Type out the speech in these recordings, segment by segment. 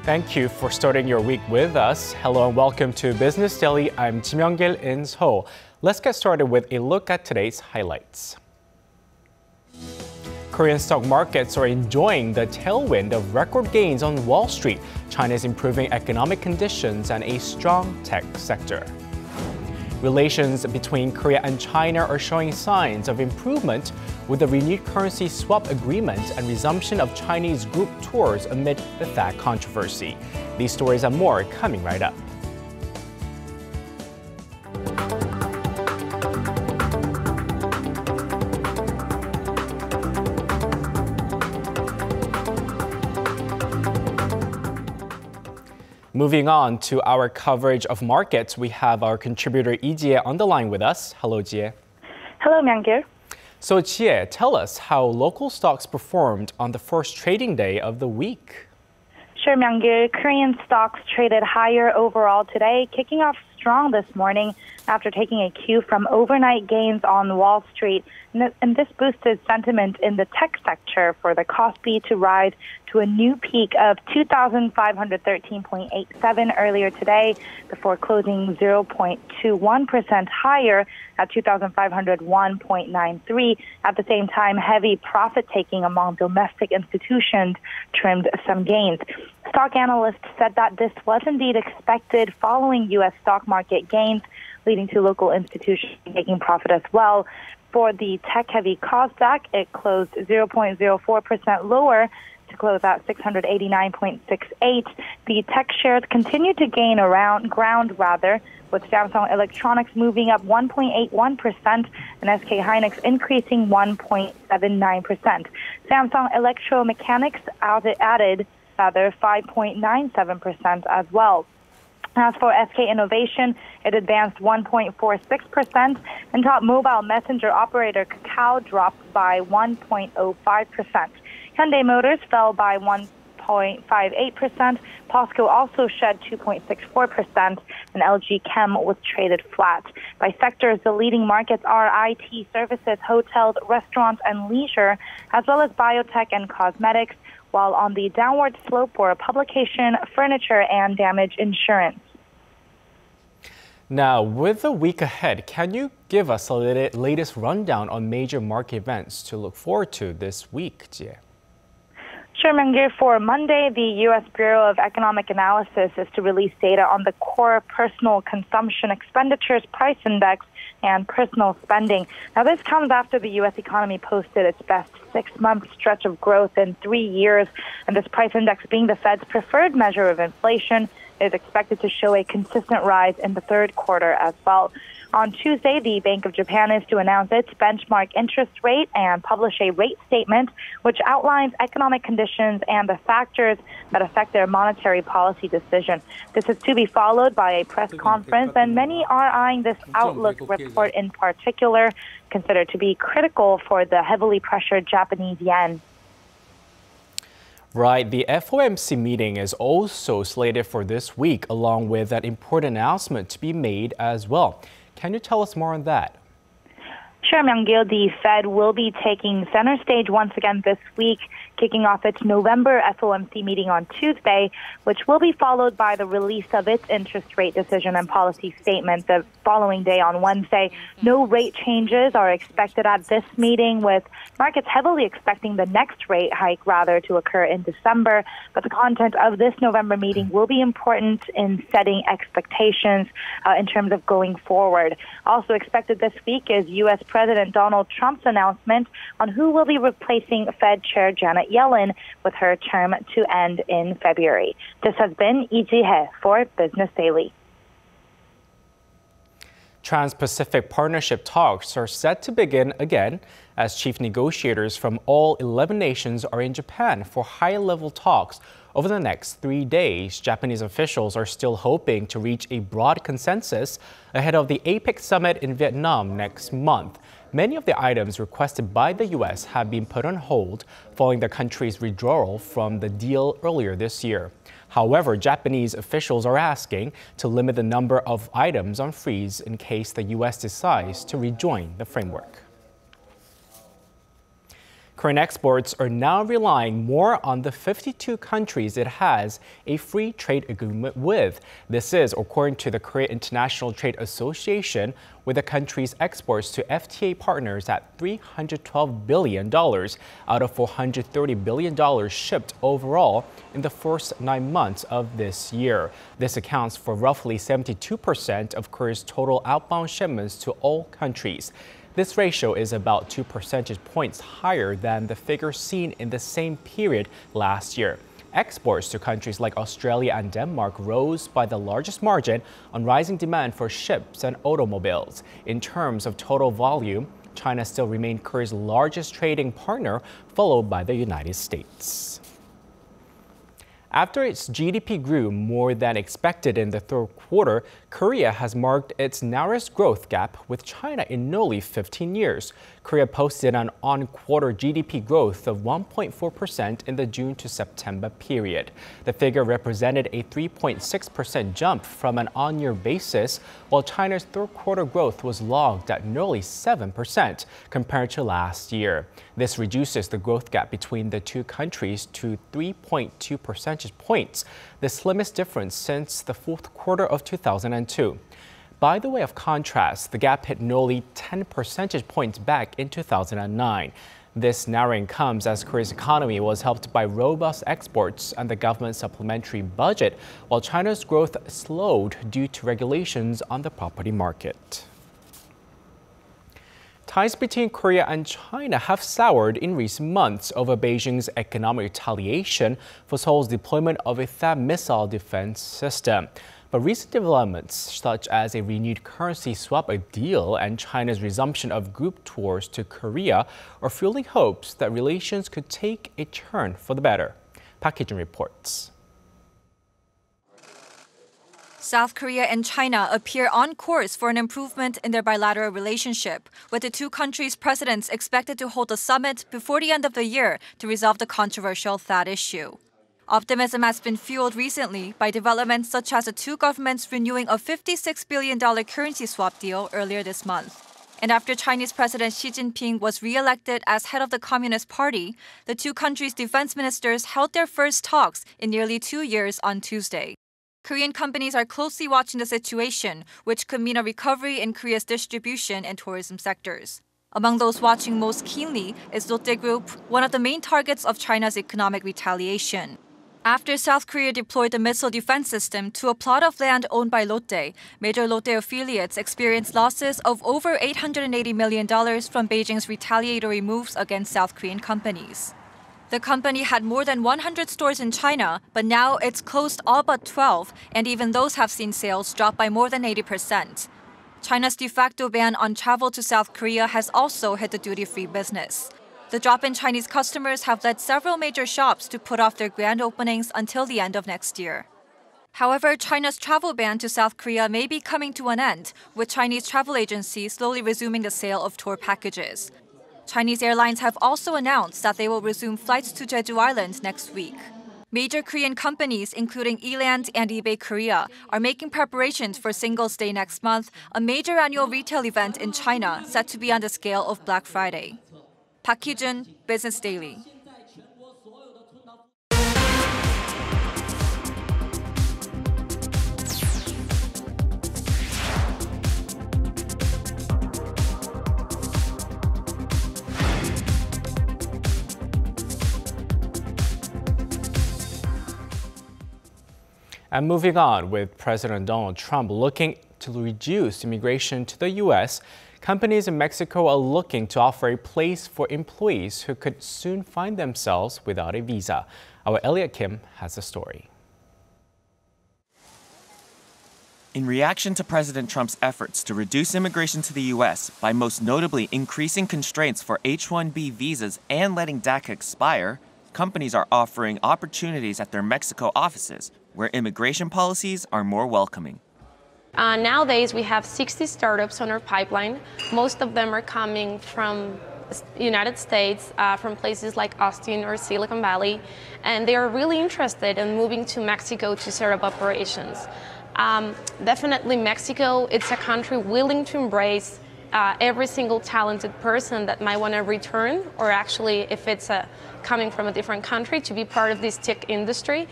Thank you for starting your week with us. Hello and welcome to Business Daily. I'm Kim Young-gil in Seoul. Let's get started with a look at today's highlights. Korean stock markets are enjoying the tailwind of record gains on Wall Street, China's improving economic conditions, and a strong tech sector. Relations between Korea and China are showing signs of improvement with the renewed currency swap agreement and resumption of Chinese group tours amid the THAAD controversy. These stories and more coming right up. Moving on to our coverage of markets, we have our contributor Lee Jie on the line with us. Hello, Jie. Hello, Myung-gil. So, Jie, tell us how local stocks performed on the first trading day of the week. Sure, Myung-gil. Korean stocks traded higher overall today, kicking off strong this morning after taking a cue from overnight gains on Wall Street. And this boosted sentiment in the tech sector for the Kospi to rise to a new peak of 2,513.87 earlier today before closing 0.21% higher at 2,501.93. At the same time, heavy profit-taking among domestic institutions trimmed some gains. Stock analysts said that this was indeed expected following U.S. stock market gains, leading to local institutions taking profit as well. For the tech-heavy Kosdaq, it closed 0.04% lower to close at 689.68. The tech shares continued to gain ground, with Samsung Electronics moving up 1.81% and SK Hynix increasing 1.79%. Samsung Electromechanics added 5.97% as well. As for SK Innovation, it advanced 1.46%, and top mobile messenger operator Kakao dropped by 1.05%. Hyundai Motors fell by 1.58%. POSCO also shed 2.64%, and LG Chem was traded flat. By sectors, the leading markets are IT services, hotels, restaurants, and leisure, as well as biotech and cosmetics, while on the downward slope were publication, furniture, and damage insurance. Now, with the week ahead, can you give us a latest rundown on major market events to look forward to this week, Jie? Sure, Myung-gil. For Monday, the U.S. Bureau of Economic Analysis is to release data on the core personal consumption expenditures price index and personal spending. Now, this comes after the U.S. economy posted its best 6-month stretch of growth in 3 years, and this price index, being the Fed's preferred measure of inflation, is expected to show a consistent rise in the third quarter as well. On Tuesday, the Bank of Japan is to announce its benchmark interest rate and publish a rate statement which outlines economic conditions and the factors that affect their monetary policy decision. This is to be followed by a press conference, and many are eyeing this outlook report in particular, considered to be critical for the heavily pressured Japanese yen. Right, the FOMC meeting is also slated for this week, along with an important announcement to be made as well. Can you tell us more on that? Sure, Myung-gil. The Fed will be taking center stage once again this week, kicking off its November FOMC meeting on Tuesday, which will be followed by the release of its interest rate decision and policy statement the following day on Wednesday. No rate changes are expected at this meeting, with markets heavily expecting the next rate hike to occur in December. But the content of this November meeting will be important in setting expectations in terms of going forward. Also expected this week is U.S. President Donald Trump's announcement on who will be replacing Fed Chair Janet Yellen with her term to end in February. This has been Lee Jie for Business Daily. Trans-Pacific Partnership talks are set to begin again as chief negotiators from all 11 nations are in Japan for high-level talks over the next 3 days. Japanese officials are still hoping to reach a broad consensus ahead of the APEC summit in Vietnam next month. Many of the items requested by the U.S. have been put on hold following the country's withdrawal from the deal earlier this year. However, Japanese officials are asking to limit the number of items on freeze in case the U.S. decides to rejoin the framework. Korean exports are now relying more on the 52 countries it has a free trade agreement with. This is according to the Korea International Trade Association, with the country's exports to FTA partners at $312 billion out of $430 billion shipped overall in the first 9 months of this year. This accounts for roughly 72% of Korea's total outbound shipments to all countries. This ratio is about 2 percentage points higher than the figure seen in the same period last year. Exports to countries like Australia and Denmark rose by the largest margin on rising demand for ships and automobiles. In terms of total volume, China still remained Korea's largest trading partner, followed by the United States. After its GDP grew more than expected in the third quarter, Korea has marked its narrowest growth gap with China in nearly 15 years. Korea posted an on-quarter GDP growth of 1.4% in the June to September period. The figure represented a 3.6% jump from an on-year basis, while China's third quarter growth was logged at nearly 7% compared to last year. This reduces the growth gap between the two countries to 3.2 percentage points, the slimmest difference since the fourth quarter of 2002. By the way of contrast, the gap hit nearly 10 percentage points back in 2009. This narrowing comes as Korea's economy was helped by robust exports and the government's supplementary budget, while China's growth slowed due to regulations on the property market. Ties between Korea and China have soured in recent months over Beijing's economic retaliation for Seoul's deployment of a THAAD missile defense system. But recent developments, such as a renewed currency swap deal and China's resumption of group tours to Korea, are fueling hopes that relations could take a turn for the better. Park Hee-jun reports. South Korea and China appear on course for an improvement in their bilateral relationship, with the two countries' presidents expected to hold a summit before the end of the year to resolve the controversial THAAD issue. Optimism has been fueled recently by developments such as the two governments renewing a $56 billion currency swap deal earlier this month. And after Chinese President Xi Jinping was re-elected as head of the Communist Party, the two countries' defense ministers held their first talks in nearly 2 years on Tuesday. Korean companies are closely watching the situation, which could mean a recovery in Korea's distribution and tourism sectors. Among those watching most keenly is Lotte Group, one of the main targets of China's economic retaliation. After South Korea deployed the missile defense system to a plot of land owned by Lotte, major Lotte affiliates experienced losses of over $880 million from Beijing's retaliatory moves against South Korean companies. The company had more than 100 stores in China, but now it's closed all but 12, and even those have seen sales drop by more than 80%. China's de facto ban on travel to South Korea has also hit the duty-free business. The drop in Chinese customers have led several major shops to put off their grand openings until the end of next year. However, China's travel ban to South Korea may be coming to an end, with Chinese travel agencies slowly resuming the sale of tour packages. Chinese airlines have also announced that they will resume flights to Jeju Island next week. Major Korean companies, including Eland and eBay Korea, are making preparations for Singles' Day next month, a major annual retail event in China set to be on the scale of Black Friday. Park Hee-jun, Business Daily. And moving on, with President Donald Trump looking to reduce immigration to the U.S., companies in Mexico are looking to offer a place for employees who could soon find themselves without a visa. Our Elliot Kim has the story. In reaction to President Trump's efforts to reduce immigration to the U.S. by most notably increasing constraints for H-1B visas and letting DACA expire, companies are offering opportunities at their Mexico offices, where immigration policies are more welcoming. Nowadays, we have 60 startups on our pipeline. Most of them are coming from the United States, from places like Austin or Silicon Valley, and they are really interested in moving to Mexico to set up operations. Definitely Mexico, it's a country willing to embrace every single talented person that might want to return, or actually if it's coming from a different country, to be part of this tech industry.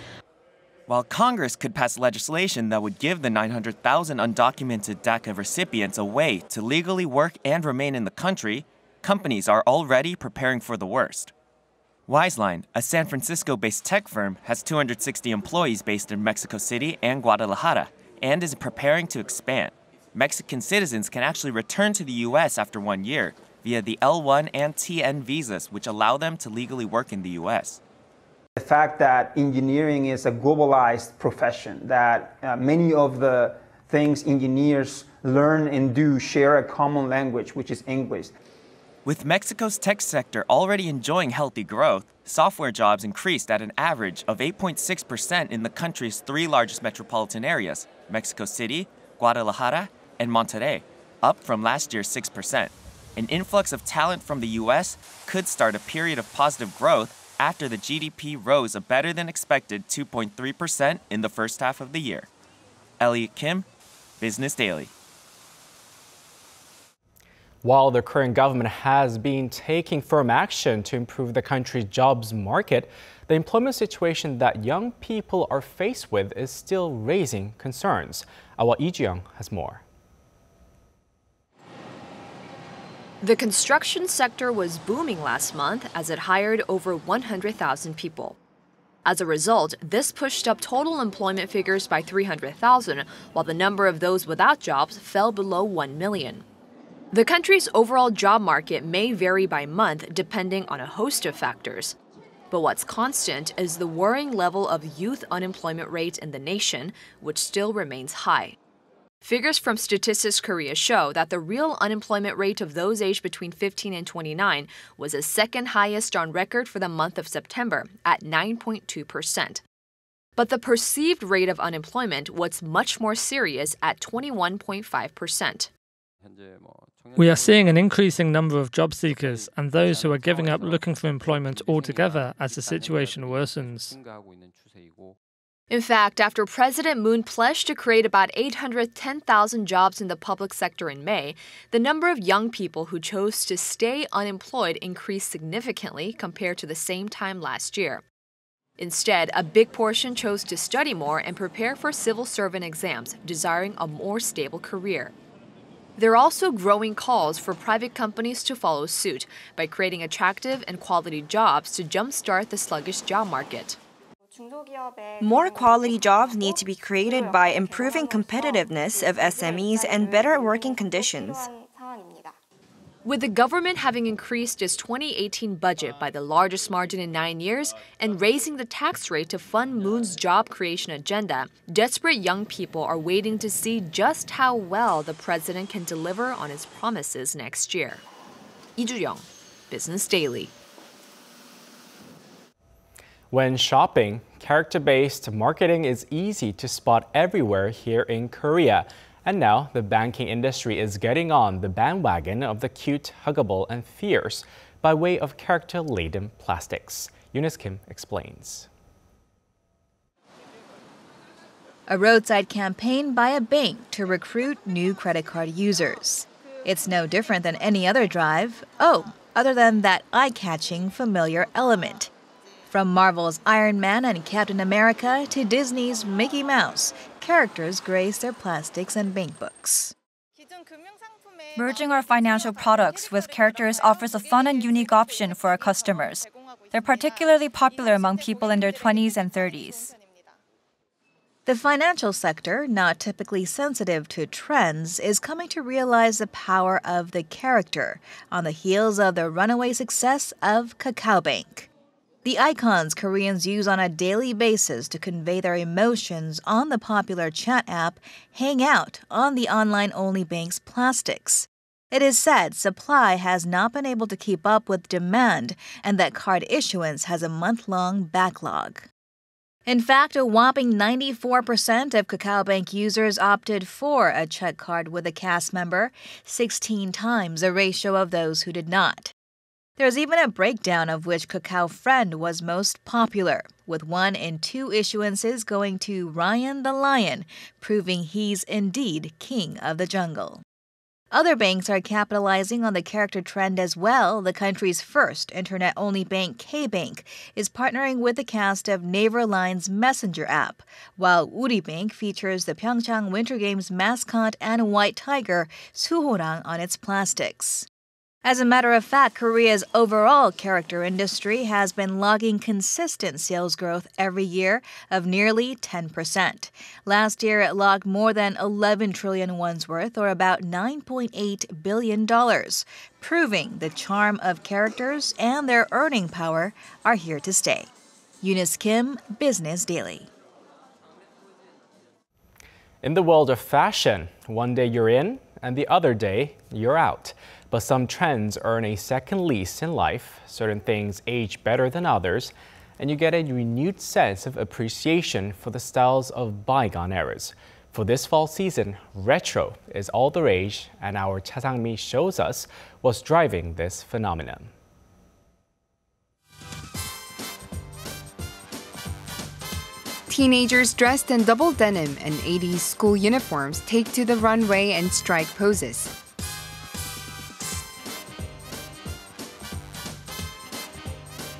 While Congress could pass legislation that would give the 900,000 undocumented DACA recipients a way to legally work and remain in the country, companies are already preparing for the worst. Wiseline, a San Francisco-based tech firm, has 260 employees based in Mexico City and Guadalajara, and is preparing to expand. Mexican citizens can actually return to the U.S. after 1 year via the L1 and TN visas, which allow them to legally work in the U.S. The fact that engineering is a globalized profession, that many of the things engineers learn and do share a common language, which is English. With Mexico's tech sector already enjoying healthy growth, software jobs increased at an average of 8.6% in the country's 3 largest metropolitan areas, Mexico City, Guadalajara, and Monterrey, up from last year's 6%. An influx of talent from the U.S. could start a period of positive growth after the GDP rose a better than expected 2.3% in the first half of the year. Elliot Kim, Business Daily. While the Korean government has been taking firm action to improve the country's jobs market, the employment situation that young people are faced with is still raising concerns. Our Lee Ji-young has more. The construction sector was booming last month as it hired over 100,000 people. As a result, this pushed up total employment figures by 300,000, while the number of those without jobs fell below 1 million. The country's overall job market may vary by month depending on a host of factors. But what's constant is the worrying level of youth unemployment rate in the nation, which still remains high. Figures from Statistics Korea show that the real unemployment rate of those aged between 15 and 29 was the second highest on record for the month of September at 9.2%. But the perceived rate of unemployment was much more serious at 21.5%. We are seeing an increasing number of job seekers and those who are giving up looking for employment altogether as the situation worsens. In fact, after President Moon pledged to create about 810,000 jobs in the public sector in May, the number of young people who chose to stay unemployed increased significantly compared to the same time last year. Instead, a big portion chose to study more and prepare for civil servant exams, desiring a more stable career. There are also growing calls for private companies to follow suit by creating attractive and quality jobs to jumpstart the sluggish job market. More quality jobs need to be created by improving competitiveness of SMEs and better working conditions. With the government having increased its 2018 budget by the largest margin in 9 years and raising the tax rate to fund Moon's job creation agenda, desperate young people are waiting to see just how well the president can deliver on his promises next year. Lee Ji-young, Business Daily. When shopping, character-based marketing is easy to spot everywhere here in Korea. And now, the banking industry is getting on the bandwagon of the cute, huggable, and fierce by way of character-laden plastics. Eunice Kim explains. A roadside campaign by a bank to recruit new credit card users. It's no different than any other drive, other than that eye-catching familiar element. From Marvel's Iron Man and Captain America to Disney's Mickey Mouse, characters grace their plastics and bank books. Merging our financial products with characters offers a fun and unique option for our customers. They're particularly popular among people in their 20s and 30s. The financial sector, not typically sensitive to trends, is coming to realize the power of the character on the heels of the runaway success of KakaoBank. The icons Koreans use on a daily basis to convey their emotions on the popular chat app hang out on the online-only bank's plastics. It is said supply has not been able to keep up with demand and that card issuance has a month-long backlog. In fact, a whopping 94% of KakaoBank users opted for a check card with a cast member, 16 times the ratio of those who did not. There's even a breakdown of which Kakao friend was most popular, with 1 in 2 issuances going to Ryan the Lion, proving he's indeed king of the jungle. Other banks are capitalizing on the character trend as well. The country's first internet-only bank, K-Bank, is partnering with the cast of Naver Line's Messenger app, while Uribank features the Pyeongchang Winter Games mascot and white tiger, Suhorang, on its plastics. As a matter of fact, Korea's overall character industry has been logging consistent sales growth every year of nearly 10%. Last year, it logged more than 11 trillion won's worth, or about $9.8 billion, proving the charm of characters and their earning power are here to stay. Eunice Kim, Business Daily. In the world of fashion, one day you're in and the other day you're out. But some trends earn a second lease in life. Certain things age better than others, and you get a renewed sense of appreciation for the styles of bygone eras. For this fall season, retro is all the rage, and our Cha Sang-mi shows us what's driving this phenomenon. Teenagers dressed in double denim and 80s school uniforms take to the runway and strike poses.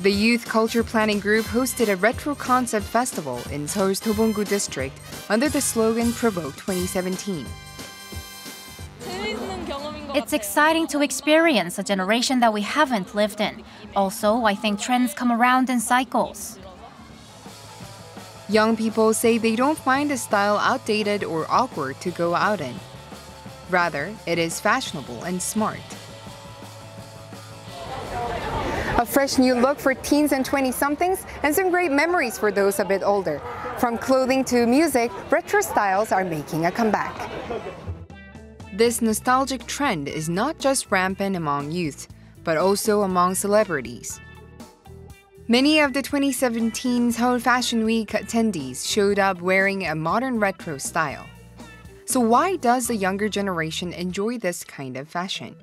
The Youth Culture Planning Group hosted a retro concept festival in Seoul's Dobong-gu district under the slogan Provoke 2017. It's exciting to experience a generation that we haven't lived in. Also, I think trends come around in cycles. Young people say they don't find the style outdated or awkward to go out in. Rather, it is fashionable and smart. A fresh new look for teens and 20-somethings, and some great memories for those a bit older. From clothing to music, retro styles are making a comeback. This nostalgic trend is not just rampant among youth, but also among celebrities. Many of the 2017 Seoul Fashion Week attendees showed up wearing a modern retro style. So why does the younger generation enjoy this kind of fashion?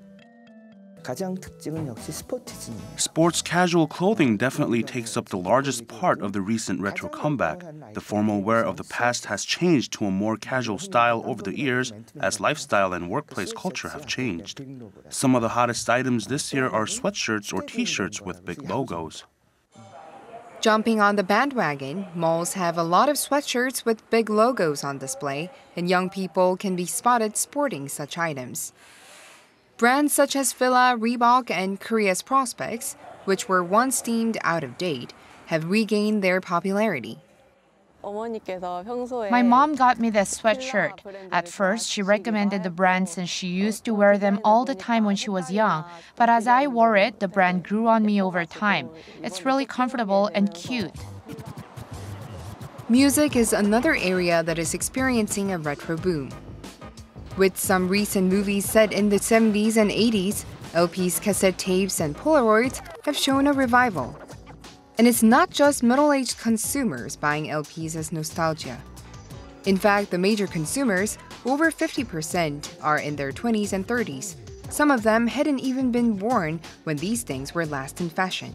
Sports casual clothing definitely takes up the largest part of the recent retro comeback. The formal wear of the past has changed to a more casual style over the years as lifestyle and workplace culture have changed. Some of the hottest items this year are sweatshirts or t-shirts with big logos. Jumping on the bandwagon, malls have a lot of sweatshirts with big logos on display, and young people can be spotted sporting such items. Brands such as Fila, Reebok, and Korea's Prospects, which were once deemed out of date, have regained their popularity. My mom got me this sweatshirt. At first, she recommended the brand since she used to wear them all the time when she was young. But as I wore it, the brand grew on me over time. It's really comfortable and cute. Music is another area that is experiencing a retro boom. With some recent movies set in the 70s and 80s, LPs, cassette tapes, and Polaroids have shown a revival. And it's not just middle-aged consumers buying LPs as nostalgia. In fact, the major consumers, over 50%, are in their 20s and 30s. Some of them hadn't even been born when these things were last in fashion.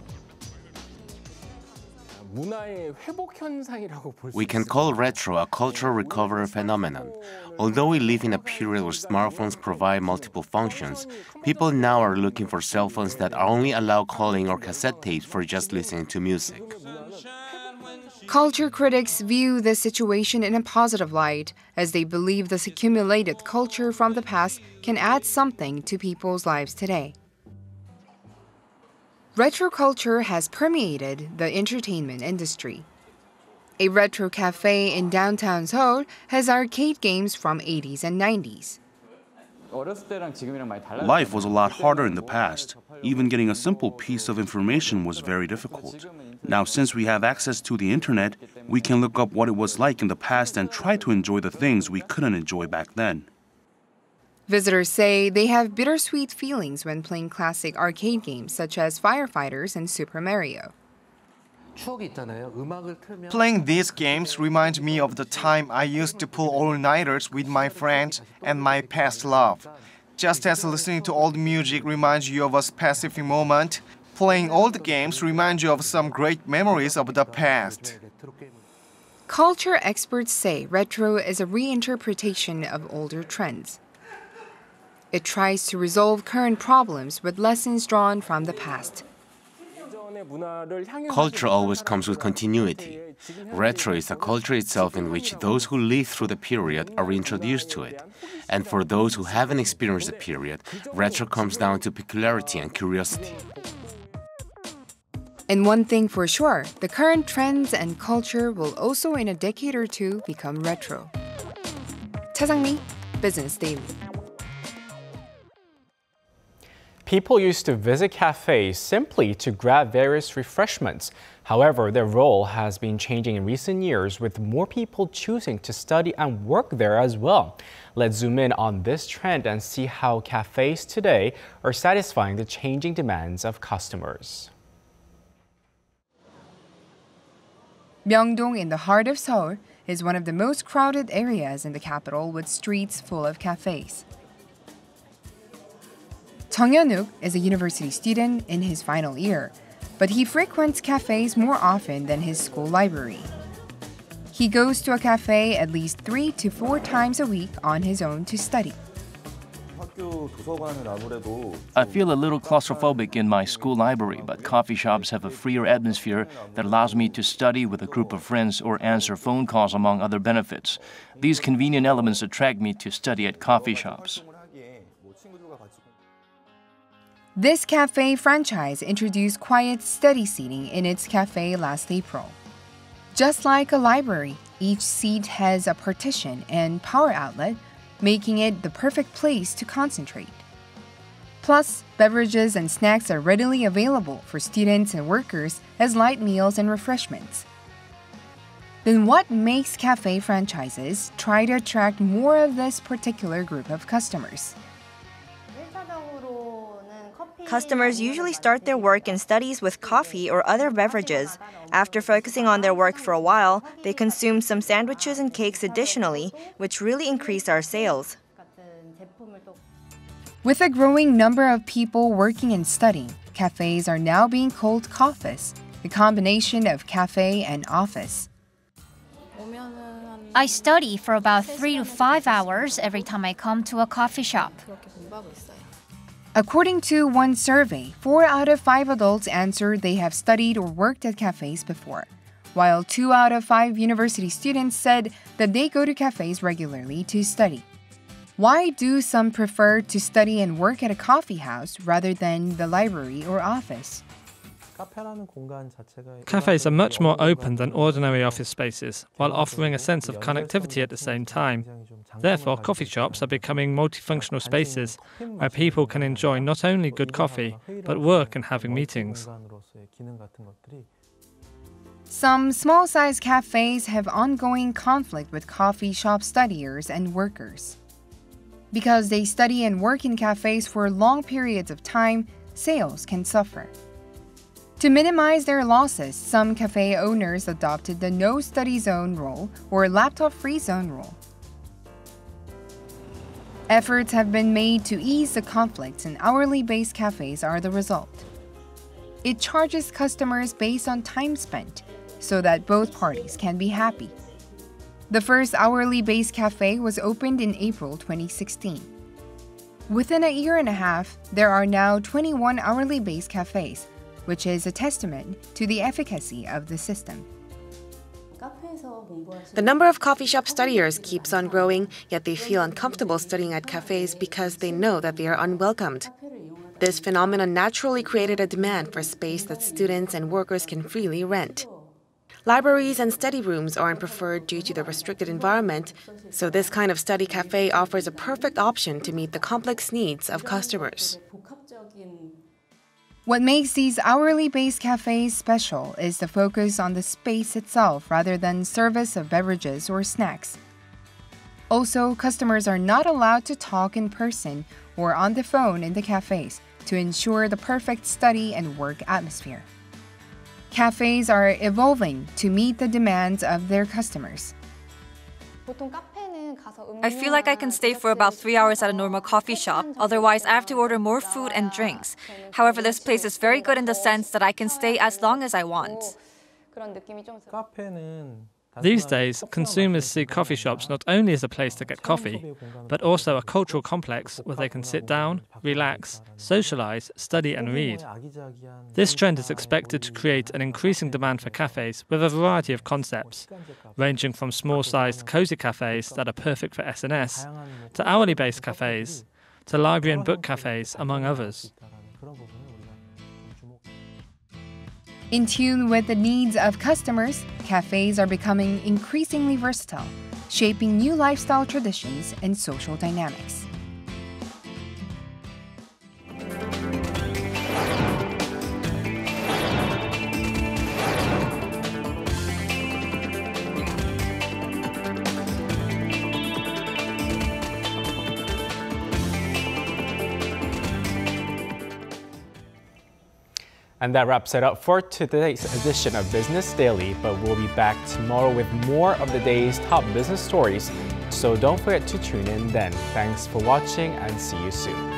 We can call retro a cultural recovery phenomenon. Although we live in a period where smartphones provide multiple functions, people now are looking for cell phones that only allow calling or cassette tapes for just listening to music. Culture critics view this situation in a positive light, as they believe this accumulated culture from the past can add something to people's lives today. Retro culture has permeated the entertainment industry. A retro cafe in downtown Seoul has arcade games from 80s and 90s. Life was a lot harder in the past. Even getting a simple piece of information was very difficult. Now, since we have access to the internet, we can look up what it was like in the past and try to enjoy the things we couldn't enjoy back then. Visitors say they have bittersweet feelings when playing classic arcade games such as Firefighters and Super Mario. Playing these games reminds me of the time I used to pull all-nighters with my friends and my past love. Just as listening to old music reminds you of a specific moment, playing old games reminds you of some great memories of the past. Culture experts say retro is a reinterpretation of older trends. It tries to resolve current problems with lessons drawn from the past. Culture always comes with continuity. Retro is the culture itself in which those who live through the period are introduced to it. And for those who haven't experienced the period, retro comes down to peculiarity and curiosity. And one thing for sure, the current trends and culture will also in a decade or two become retro. 차상미, Business Daily. People used to visit cafes simply to grab various refreshments. However, their role has been changing in recent years, with more people choosing to study and work there as well. Let's zoom in on this trend and see how cafes today are satisfying the changing demands of customers. Myeongdong in the heart of Seoul is one of the most crowded areas in the capital, with streets full of cafes. Chung Hyun-wook is a university student in his final year, but he frequents cafes more often than his school library. He goes to a cafe at least 3 to 4 times a week on his own to study. I feel a little claustrophobic in my school library, but coffee shops have a freer atmosphere that allows me to study with a group of friends or answer phone calls, among other benefits. These convenient elements attract me to study at coffee shops. This cafe franchise introduced quiet, steady seating in its cafe last April. Just like a library, each seat has a partition and power outlet, making it the perfect place to concentrate. Plus, beverages and snacks are readily available for students and workers as light meals and refreshments. Then what makes cafe franchises try to attract more of this particular group of customers? Customers usually start their work and studies with coffee or other beverages. After focusing on their work for a while, they consume some sandwiches and cakes additionally, which really increase our sales. With a growing number of people working and studying, cafes are now being called coffees, a combination of cafe and office. I study for about 3 to 5 hours every time I come to a coffee shop. According to one survey, 4 out of 5 adults answered they have studied or worked at cafes before, while 2 out of 5 university students said that they go to cafes regularly to study. Why do some prefer to study and work at a coffee house rather than the library or office? Cafes are much more open than ordinary office spaces, while offering a sense of connectivity at the same time. Therefore, coffee shops are becoming multifunctional spaces where people can enjoy not only good coffee, but work and having meetings. Some small-sized cafes have ongoing conflict with coffee shop studiers and workers. Because they study and work in cafes for long periods of time, sales can suffer. To minimize their losses, some cafe owners adopted the no study zone rule or laptop-free zone rule. Efforts have been made to ease the conflicts, and hourly-based cafes are the result. It charges customers based on time spent, so that both parties can be happy. The first hourly-based cafe was opened in April 2016. Within a year and a half, there are now 21 hourly-based cafes, which is a testament to the efficacy of the system. The number of coffee shop studiers keeps on growing, yet they feel uncomfortable studying at cafes because they know that they are unwelcomed. This phenomenon naturally created a demand for space that students and workers can freely rent. Libraries and study rooms aren't preferred due to the restricted environment, so this kind of study cafe offers a perfect option to meet the complex needs of customers. What makes these hourly-based cafes special is the focus on the space itself rather than service of beverages or snacks. Also, customers are not allowed to talk in person or on the phone in the cafes to ensure the perfect study and work atmosphere. Cafes are evolving to meet the demands of their customers. I feel like I can stay for about 3 hours at a normal coffee shop. Otherwise, I have to order more food and drinks. However, this place is very good in the sense that I can stay as long as I want. These days, consumers see coffee shops not only as a place to get coffee, but also a cultural complex where they can sit down, relax, socialize, study and read. This trend is expected to create an increasing demand for cafes with a variety of concepts, ranging from small-sized cozy cafes that are perfect for SNS, to hourly-based cafes, to library and book cafes, among others. In tune with the needs of customers, cafes are becoming increasingly versatile, shaping new lifestyle traditions and social dynamics. And that wraps it up for today's edition of Business Daily, but we'll be back tomorrow with more of the day's top business stories. So don't forget to tune in then. Thanks for watching and see you soon.